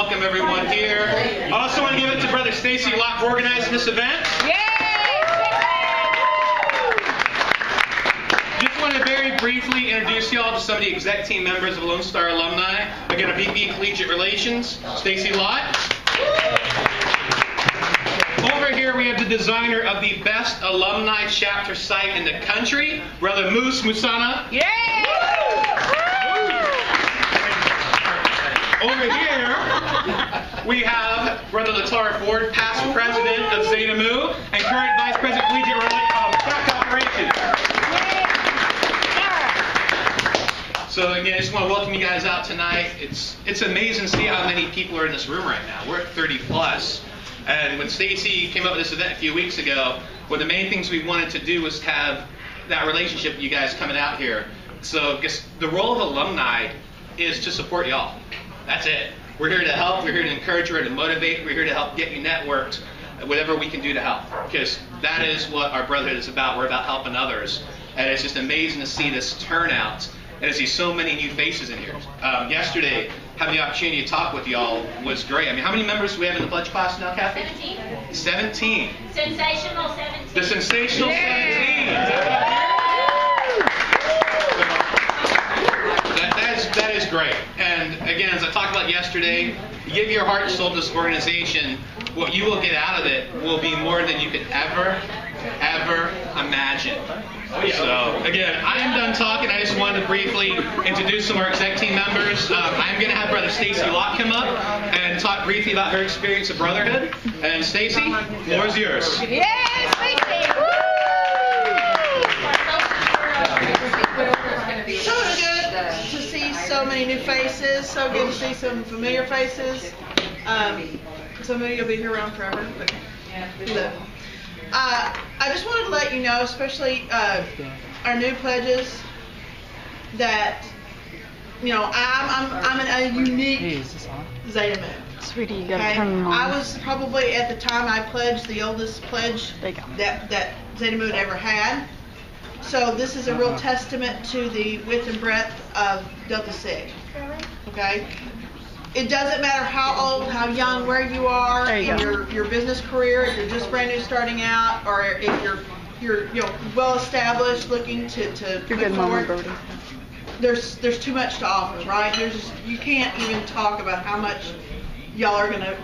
welcome everyone here. I also want to give it to Brother Stacy and Lott for organizing this event. Just want to very briefly introduce you all to some of the exec team members of Lone Star Alumni. Again, our VP Collegiate Relations, Stacy Lott. Over here we have the designer of the best alumni chapter site in the country, Brother Moose Musana. Over here we have Brother LaTara Foard, past president of Zeta Mu and current vice president collegiate operations. So again, I just want to welcome you guys out tonight. It's amazing to see how many people are in this room right now. We're at 30 plus. And when Stacy came up with this event a few weeks ago, one of the main things we wanted to do was have that relationship with you guys coming out here. So I guess the role of alumni is to support y'all. That's it. We're here to help, we're here to encourage, we're here to motivate, we're here to help get you networked, whatever we can do to help. Because that is what our Brotherhood is about. We're about helping others. And it's just amazing to see this turnout and to see so many new faces in here. Yesterday, having the opportunity to talk with y'all was great. I mean, how many members do we have in the pledge class now, Kathy? 17. 17. Sensational 17. The sensational 17. That is great. And again, as I talked about yesterday, you give your heart and soul to this organization, what you will get out of it will be more than you could ever imagine. So again, I am done talking. I just wanted to briefly introduce some of our exec team members. I'm going to have Brother Stacy Lott come up and talk briefly about her experience of Brotherhood. And Stacy, floor is yours. Yes, Stacy! So good to see so many new faces. So good to see some familiar faces. Some of you will be here around forever, but I just wanted to let you know, especially our new pledges, that I'm in a unique Zeta Mu. Sweetie, you gotta turn them on. I was probably at the time I pledged the oldest pledge that Zeta Mu had ever had. So this is a real testament to the width and breadth of Delta Sig. Okay. It doesn't matter how old, how young, where you are in your business career, if you're just brand new starting out, or if you're well established looking to move forward. Brody. There's too much to offer, right? You can't even talk about how much y'all are gonna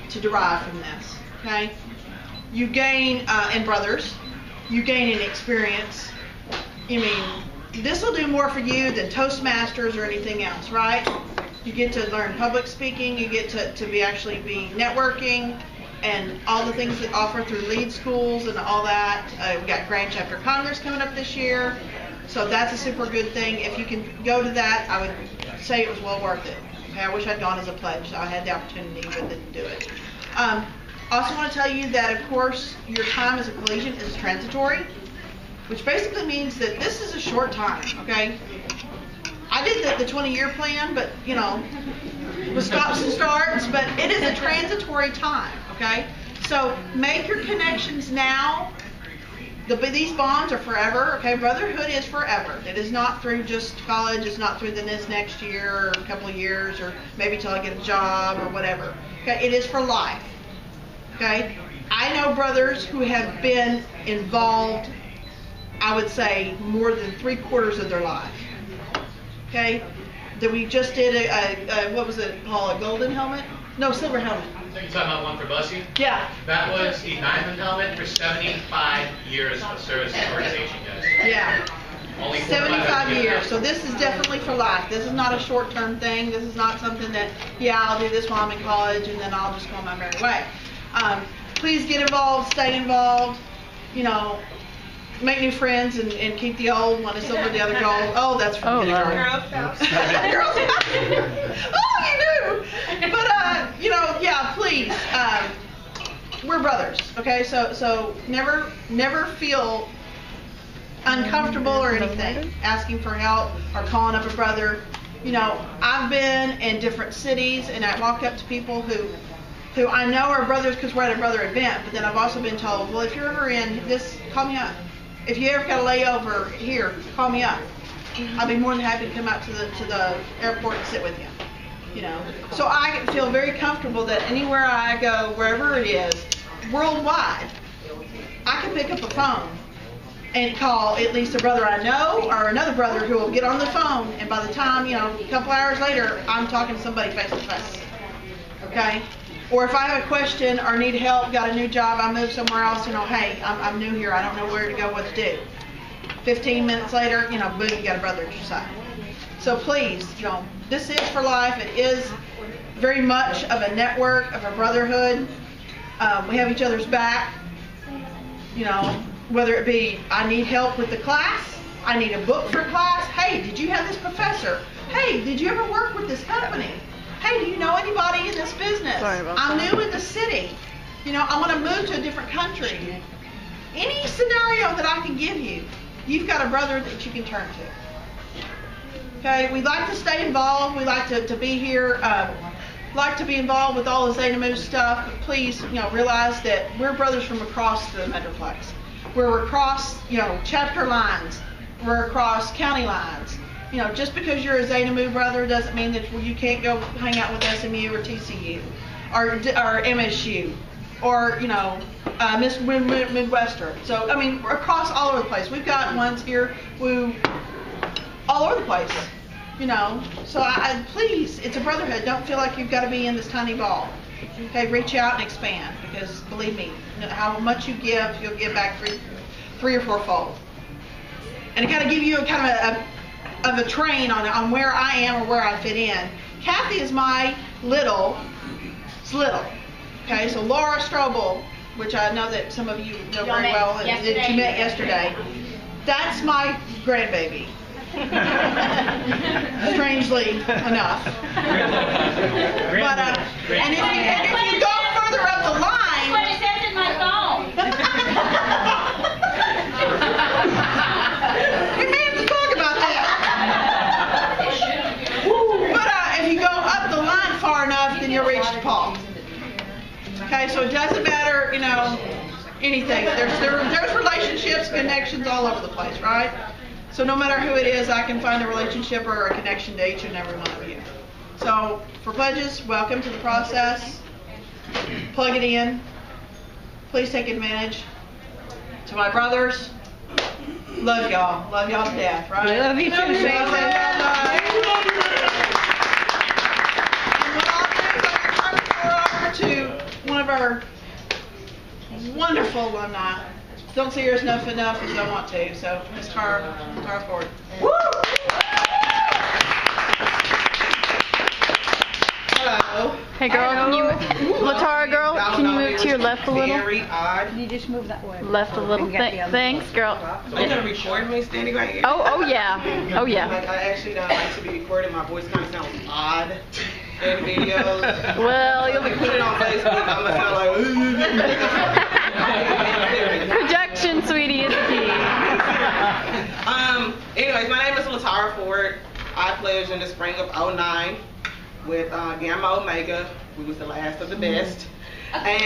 to derive from this. Okay? You gain and brothers, you gain an experience. I mean, this will do more for you than Toastmasters or anything else, right? You get to learn public speaking, you get to be networking, and all the things that offer through lead schools and all that. We've got Grand Chapter Congress coming up this year, so that's a super good thing. If you can go to that, I would say it was well worth it. Okay, I wish I'd gone as a pledge. So I had the opportunity, but didn't do it. Also want to tell you that, of course, your time as a collegiate is transitory, which basically means that this is a short time, okay? I did the 20-year plan, but, with stops and starts, but it is a transitory time, okay? So make your connections now. These bonds are forever, okay? Brotherhood is forever. It is not through just college. It's not through this next year or a couple of years or maybe till I get a job or whatever, okay? It is for life, okay? I know brothers who have been involved, I would say, more than 3/4 of their life. Okay, that we just did a what was it called? A golden helmet? No, silver helmet. You're talking about one for Bussy? Yeah. That was the diamond helmet for 75 years of service to the organization, guys. Yeah. Only 75 years. So this is definitely for life. This is not a short-term thing. This is not something that, I'll do this while I'm in college and then I'll just go on my merry way. Please get involved, stay involved, make new friends and keep the old one, silver the other gold. Oh, that's from kindergarten. Girl Scouts. Oh, you knew. But please, we're brothers, okay? So never feel uncomfortable or anything asking for help or calling up a brother. I've been in different cities and I walk up to people who I know are brothers because we're at a brother event, but then I've also been told, well, if you're ever in this, call me up. If you ever got a layover here, call me up. I'll be more than happy to come out to the airport and sit with you. You know, so I feel very comfortable that anywhere I go, wherever it is, worldwide, I can pick up a phone and call at least a brother I know or another brother who will get on the phone, and by the time, you know, a couple hours later, I'm talking to somebody face to face. Okay? Or if I have a question or need help, got a new job, I moved somewhere else, you know, hey, I'm new here, I don't know where to go, what to do. 15 minutes later, you know, boom, you got a brother at your side. So please, you know, this is for life. It is very much of a network, of a brotherhood. We have each other's back, you know, whether it be I need help with the class, I need a book for class, hey, did you have this professor? Hey, did you ever work with this company? Hey, do you know anybody in this business? I'm new in the city. You know, I want to move to a different country. Any scenario that I can give you, you've got a brother that you can turn to. Okay, we like to stay involved. We like to be here. Like to be involved with all the Zeta Mu stuff. But please, you know, realize that we're brothers from across the Metroplex. We're across, you know, chapter lines. We're across county lines. You know, just because you're a Zeta Mu brother doesn't mean that you can't go hang out with SMU or TCU or MSU or, you know, Midwestern. So, I mean, we're across all over the place. We've got ones here who all over the place, you know. So I please, it's a brotherhood. Don't feel like you've got to be in this tiny ball. Okay, reach out and expand, because believe me, how much you give, you'll give back three or fourfold. And I got to give you a kind of a train on where I am or where I fit in. Kathy is my little. Okay, so Laura Strobel, which I know that some of you know very well, that you met yesterday. That's my grandbaby. Strangely enough. But and if you go further up the line, That's what it says in my phone. we may have to talk about that. But if you go up the line far enough, then you'll reach Paul. Okay, so it doesn't matter, you know, anything. There's relationships, connections all over the place, right? So no matter who it is, I can find a relationship or a connection to each and every one of you. So for pledges, welcome to the process. Plug it in. Please take advantage. To my brothers, love y'all. Love y'all to death, right? Love you too, Stacy. And what I'll do is I'll turn the floor over to one of our wonderful alumni. Don't see her enough as I want to. So, Ms. LaTara Foard. Woo! Hello. Hey girl, can you, LaTara girl, can you move to your left a little? Very odd. Can you just move that way? Left a little. Thanks, girl. Are you gonna record me standing right here? Oh yeah. Oh yeah. Like, I actually don't like to be recorded. My voice kind of sounds odd in videos. Well, you'll Like, put it on Facebook, I'm gonna sound like. projection, sweetie, is key. Anyways, my name is LaTara Foard. I pledged in the spring of '09 with Gamma Omega. We was the last of the best. And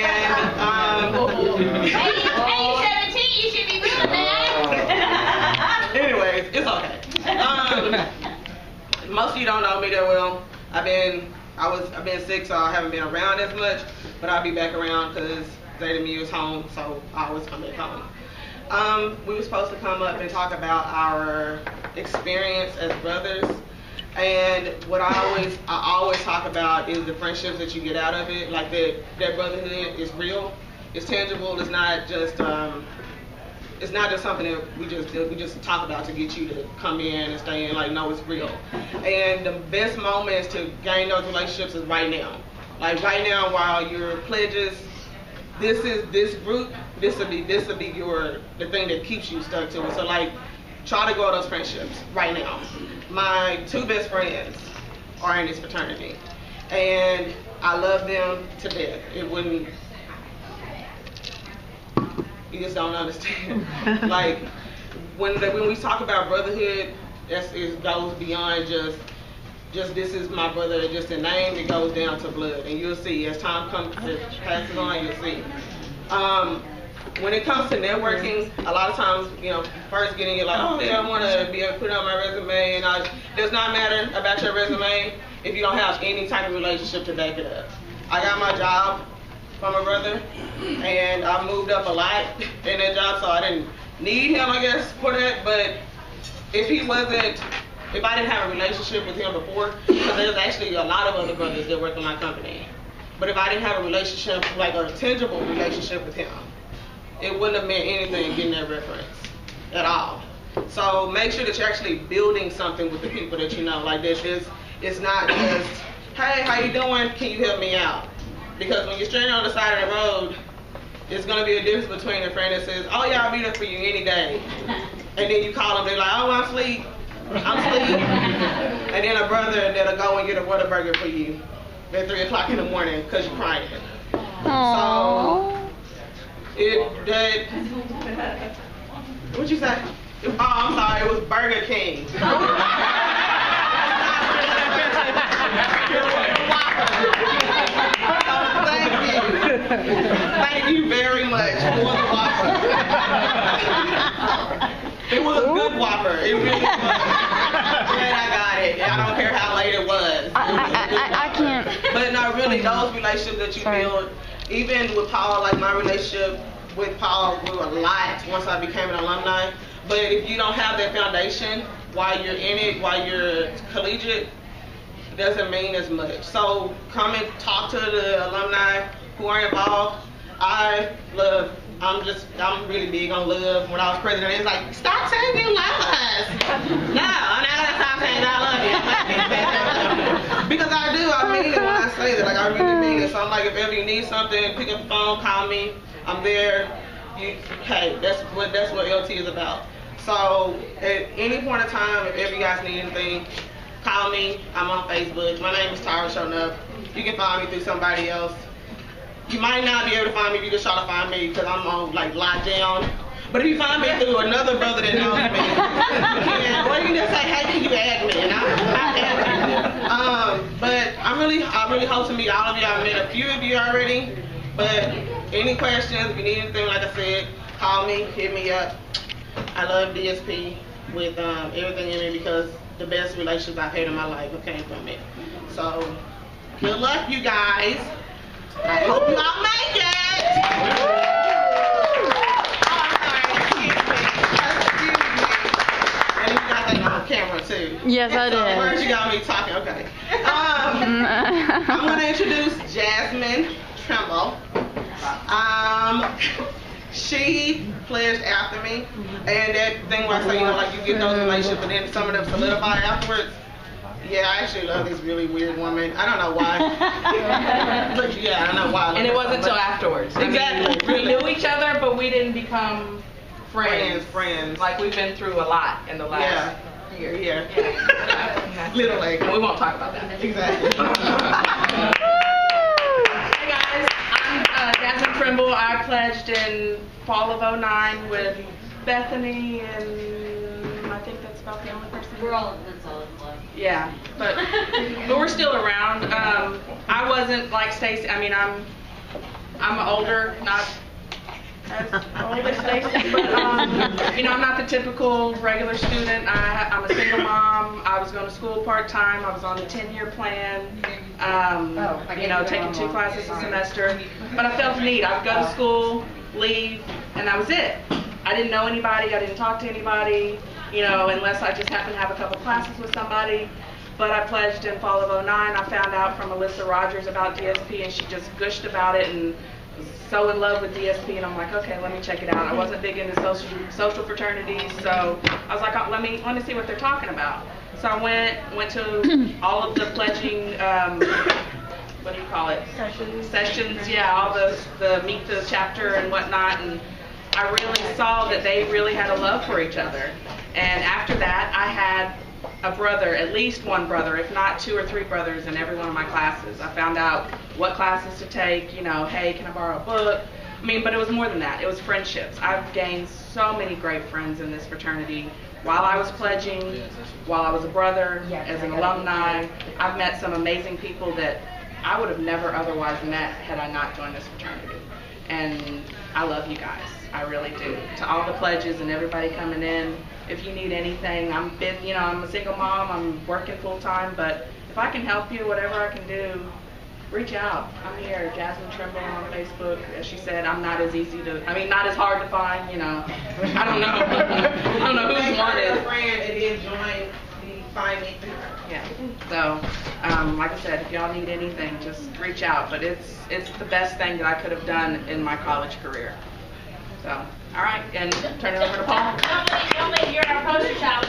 Hey, 17, you should be doing that. anyways, it's okay. Most of you don't know me that well. I've been sick, so I haven't been around as much, but I'll be back around because Zeta Mu is home, so I always come back home. We were supposed to come up and talk about our experience as brothers, and what I always talk about is the friendships that you get out of it. Like that brotherhood is real, it's tangible. It's not just something that we just talk about to get you to come in and stay in. Like, no, it's real. And the best moments to gain those relationships is right now. Like right now, while your pledges, this group, this will be the thing that keeps you stuck to it. So like, try to grow those friendships right now. My two best friends are in this fraternity, and I love them to death. You just don't understand. Like when we talk about brotherhood, it goes beyond just this is my brother, just a name. It goes down to blood, and you'll see as time passes on, you'll see. When it comes to networking, a lot of times, you know, first getting, you're like, oh yeah, I want to be able to put it on my resume, and it does not matter about your resume. if you don't have any type of relationship to back it up. I got my job from my brother, and I moved up a lot in that job, so I didn't need him, I guess, for that. But if I didn't have a relationship with him before, because there's actually a lot of other brothers that work in my company, but if I didn't have a relationship, like a tangible relationship with him, it wouldn't have meant anything getting that reference at all. So make sure that you're actually building something with the people that you know. Like this, it's not just, hey, how you doing? Can you help me out? Because when you're stranded on the side of the road, there's going to be a difference between a friend that says, oh yeah, I'll be there for you any day. And then you call them, they're like, oh, I'm asleep. And then a brother that'll go and get a Whataburger for you at 3 o'clock in the morning because you're crying. Aww. What'd you say? Oh, I'm sorry, it was Burger King. Thank you very much for the Whopper. It was a good Whopper. It really was. Glad I got it. I don't care how late it was. I can't. But no, really, those relationships that you build, even with Paul, like my relationship with Paul grew a lot once I became an alumni. But if you don't have that foundation while you're in it, while you're collegiate, it doesn't mean as much. So come and talk to the alumni who are involved. I'm really big on love. When I was president, it was like, stop saying you love us. No, I'm not gonna stop saying I love you. Because I mean it when I say that. Like I really mean it. So I'm like, if ever you need something, pick up the phone, call me. I'm there. Hey, that's what LT is about. So at any point in time, if ever you guys need anything, call me. I'm on Facebook. My name is Tara Shownup. You can find me through somebody else. You might not be able to find me if you just try to find me because I'm on like lockdown. But if you find me through another brother that knows me, or you can just say, hey, can you add me? And I add you. But I really hope to meet all of you. I've met a few of you already. But any questions, if you need anything, like I said, call me, hit me up. I love DSP with everything in it because the best relationships I've had in my life have came from it. So, good luck, you guys. I hope you all make it. And you got that on camera too. Yes, I did. First you got me talking. Okay. I'm going to introduce Jasmin Trimble. She pledged after me, and that thing where I say, like you get those relationships, and then some of them solidify afterwards. Yeah, I actually love this really weird woman. I don't know why. But yeah, I don't know why. And it wasn't until afterwards. Exactly. We knew each other, but we didn't become friends. Friends. Like we've been through a lot in the last year. Yeah. Literally. We won't talk about that. Exactly. Hey guys, I'm Jasmin Trimble. I pledged in fall of '09 with Bethany, and I think that's about the only person. We're all in solid love. Yeah, but we're still around. I wasn't like Stacy. I mean, I'm older, not as old as Stacy, but I'm not the typical regular student. I'm a single mom. I was going to school part-time. I was on the 10-year plan. Taking 2 classes a semester. But I felt the need. I would go to school, leave, and that was it. I didn't know anybody. I didn't talk to anybody, unless I just happened to have a couple classes with somebody. But I pledged in fall of '09. I found out from Alyssa Rogers about DSP, and she just gushed about it and was so in love with DSP. And I'm like, okay, let me check it out. I wasn't big into social fraternities, so I was like, let me see what they're talking about. So I went to all of the pledging. What do you call it? Sessions. Yeah, all the meet the chapter and whatnot, and I really saw that they really had a love for each other. And after that, I had a brother, at least one brother, if not 2 or 3 brothers in every one of my classes. I found out what classes to take, hey, can I borrow a book? But it was more than that. It was friendships. I've gained so many great friends in this fraternity. While I was pledging, while I was a brother, as an alumni, I've met some amazing people that I would have never otherwise met had I not joined this fraternity. And I love you guys. I really do. To all the pledges and everybody coming in, if you need anything, I'm a single mom, I'm working full time, but if I can help you, whatever I can do, reach out. I'm here, Jasmin Trimble on Facebook. As she said, I'm not as not as hard to find, you know. I don't know. I don't know who's wanted. Friend and then join the Find Me. Yeah. So, like I said, if y'all need anything, just reach out. But it's the best thing that I could have done in my college career. So, all right, and turn it over to Paul. Don't leave. You're our poster child.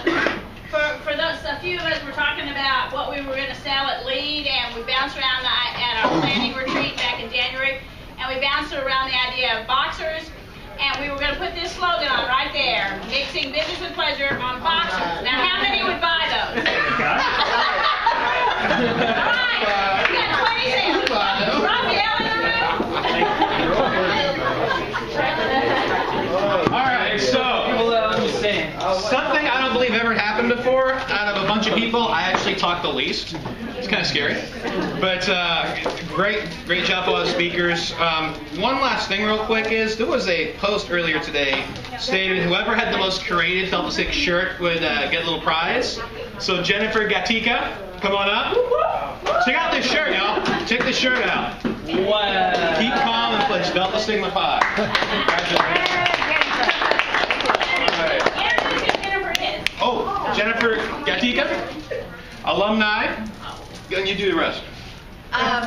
For those, a few of us were talking about what we were going to sell at Lead, and we bounced around at our planning retreat back in January, and we bounced around the idea of boxers, and we were going to put this slogan on right there: mixing business with pleasure on boxers. Now, how many would buy those? All right, we got 20 sales. Raphael in the room. All right, so something I don't believe ever happened before. Out of a bunch of people, I actually talk the least. It's kind of scary, but great job, all the speakers. One last thing, real quick, is there was a post earlier today stated whoever had the most creative Delta 6 shirt would get a little prize. So Jennifer Gatica, come on up. Check out this shirt, y'all. Check this shirt out. Wow. Keep calm and pledge Delta Sigma Phi. Congratulations. Oh, Jennifer Gatica, alumni. And you do the rest.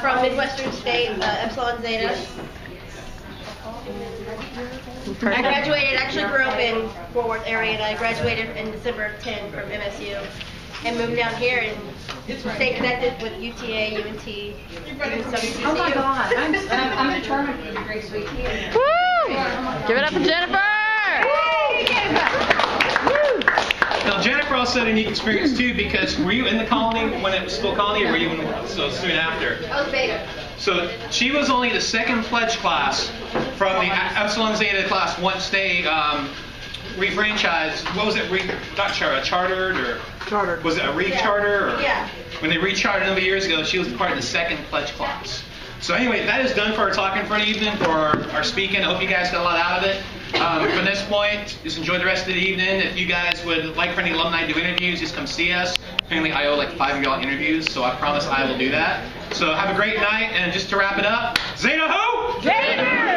From Midwestern State, Upsilon Zeta. I graduated, actually grew up in Fort Worth area, and I graduated in December of 10 from MSU and moved down here and stayed connected with UTA, UNT, even some CCU. Oh my God, I'm determined to be great sweet tea. Woo! Give it up for Jennifer! Now, Jennifer also had a unique experience too, because were you in the colony when it was still colony, or were you so soon after? I was beta. So she was only the second pledge class from the Epsilon Zeta class once they refranchised. What was it? Chartered or? Chartered. Was it a re-charter? Or? Yeah. When they rechartered a number of years ago, she was part of the second pledge class. So anyway, that is done for our talking for the evening, for our speaking. I hope you guys got a lot out of it. From this point, just enjoy the rest of the evening. If you guys would like for any alumni to do interviews, just come see us. Apparently I owe like 5 of y'all interviews, so I promise I will do that. So have a great night, and just to wrap it up, Zeta who? Zeta!